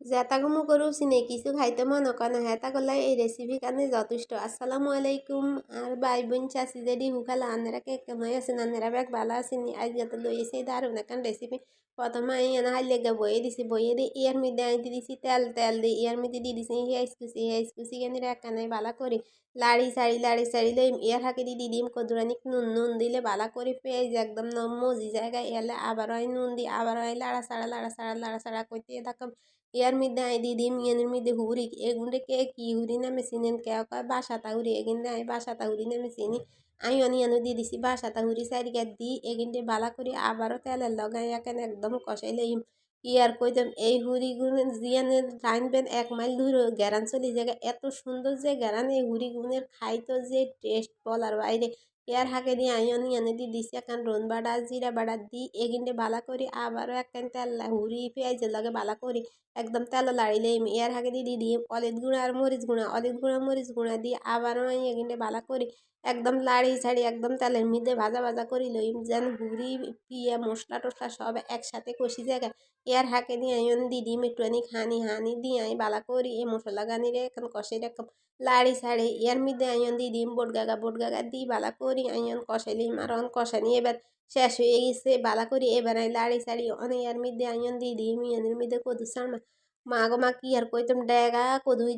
জেতাগমু করু সিনে কিছু খাইতে মন করে না হেতা করলে এই রেসিপি কানে যথেষ্ট। আসসালামু আলাইকুম আর ভাই বোন চাচি জেডি হুকালা আন্নারা কে কেমন আছেন আন্নারা ব্যাগ ভালো আছেন আজকে তো লইছি দারুণ এখন রেসিপি। প্রথমে আমি এনে হাইলে বইয়ে দিছি বইয়ে দিয়ে ইয়ার মধ্যে আইতে দিছি তেল তেল দিয়ে ইয়ার মধ্যে দিয়ে দিছি হিয়াইস কুচি কেন একখানে বালা করি লাড়ি সাড়ি লই ইয়ার হাকে দিয়ে দিম কদুরানিক নুন নুন দিলে বালা করে পেঁয়াজ একদম মজি জায়গায় এলে আবার হয় নুন দি আবার হয় লাড়া ছাড়া করতে থাকো। ইয়ার মধ্যে আই দি দিম ইয়ানের মধ্যে হুরি এগুন্ডে কে কি হুরি নামে চিনেন কেউ কয় বাসাতা হুরি এগিন্ডে আই বাসাতা হুরি নামে চিনি আমি অনিয়ানো দিয়ে দিছি বাসাতা হুরি সাইডে দি এগিন্ডে বালা করি আবারও তেলের লগাই এখানে একদম কষাই লইম ইয়ার কইতাম এই হুরি গুণের জিয়ানে রানবেন 1 মাইল দূরে গ্যারান চলি জায়গা এত সুন্দর যে গ্যারান এই হুরি গুণের খাইতো যে টেস্ট বলার বাইরে ইয়ার হাকে দিয়ে আমি অনিয়ানে দিয়ে দিছি এখন রোন বাটা জিরা বাটা দি এগিন্ডে বালা করি আবারও একখান তেল হুরি পেঁয়াজের লগে বালা করি একদম তেলো লাড়িলে এর আগে দিয়ে দিয়ে হলুদ গুঁড়া আর মরিচ গুঁড়া দিয়ে আবারও আমি এগিনে বালা করি একদম লাড়ি ছাড়ি একদম তেলের মধ্যে ভাজা ভাজা করি লই যেন ঘুরি পিয়া মশলা টসলা সব একসাথে কষি জায়গা এর হাকে দিয়ে আমি দিয়ে দিম একটুখানি হানি দিয়ে আমি বালা করি এই মশলা গানি রে এখন কষাই রাখম লাড়ি ছাড়ি এর মধ্যে আমি দিয়ে দিম বোট গাগা দিই বালা করি আমি কষাই লিম আর কষানি এবার শেষ হয়ে গেছে বালা করি এবার আমি লাড়ি ছাড়ি অনেক এর মধ্যে আমি দিয়ে দিই এর মধ্যে কদু সারমা মা গো মা কি আর কইতাম ডেগা কদুই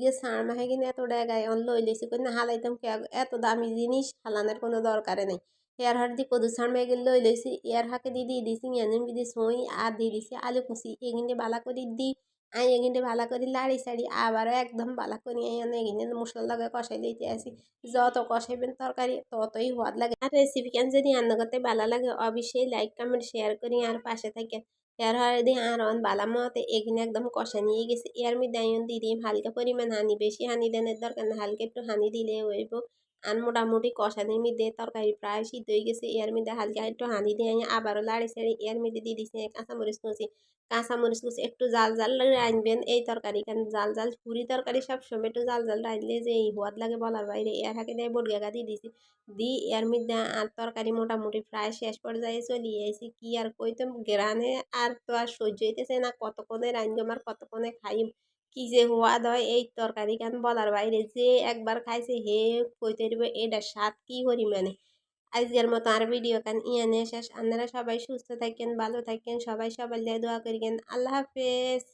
গে সার মাহে কিনা এত ডেগায় অন লই লইছি কই না হালাইতাম কে এত দামি জিনিস হালানোর কোনো দরকারে নেই এর হার দি কদু সার মাহে গেলে লই লইছি এর হাকে দিয়ে দিছি ইয়ানের মধ্যে সই আর দিয়ে দিছি আলু কুচি এগিনে বালা করে দি আই এগিনে বালা করে লাড়ি সাড়ি আবারও একদম বালা করি এগিনে মশলা লাগে কষাই লইতে আসি যত কষাইবেন তরকারি ততই স্বাদ লাগে আর রেসিপি কেন যদি রান্না করতে ভালো লাগে অবশ্যই লাইক কমেন্ট শেয়ার করি আর পাশে থাকে এর হরে দিয়ে আর অন বালা মতে এগিনে একদম কষা নিয়ে গেছে এর মধ্যে আইন দিয়ে দিই হালকা পরিমাণ হানি বেশি হানি দেনের দরকার না হালকা একটু হানি দিলে হইব আর মোটামুটি কষানির মধ্যে তরকারি প্রায় সিদ্ধ হয়ে গেছে এর মধ্যে হালকা একটু হানি দিয়ে আবারও লাড়ি ছাড়ি এর মধ্যে দিয়ে দিচ্ছি কাঁচামরিচ কুচি একটু জাল জাল রাঁধবেন এই তরকারি কারণ জাল জাল পুরি তরকারি সবসময় একটু জাল জাল রাঁধলে যে এই সোয়াদ লাগে বলার বাইরে এর হাকে দিয়ে বটগাগা দিয়ে দিছি দি এর মধ্যে আর তরকারি মোটামুটি প্রায় শেষ পর্যায়ে চলে আইছি কি আর কইতাম গ্রানে আর তো আর সহ্য হইতেছে না কতক্ষণে রান্ধম আর কতক্ষণে খাইম কি যে সোয়াদ হয় এই তরকারি কান বলার বাইরে যে একবার খাইছে হে কইতে দিব এটা স্বাদ কি পরিমাণে আজকের মতো আর ভিডিও কান ইয়ানে শেষ আপনারা সবাই সুস্থ থাকেন ভালো থাকেন সবাই সবার দোয়া করিবেন আল্লাহ হাফেজ।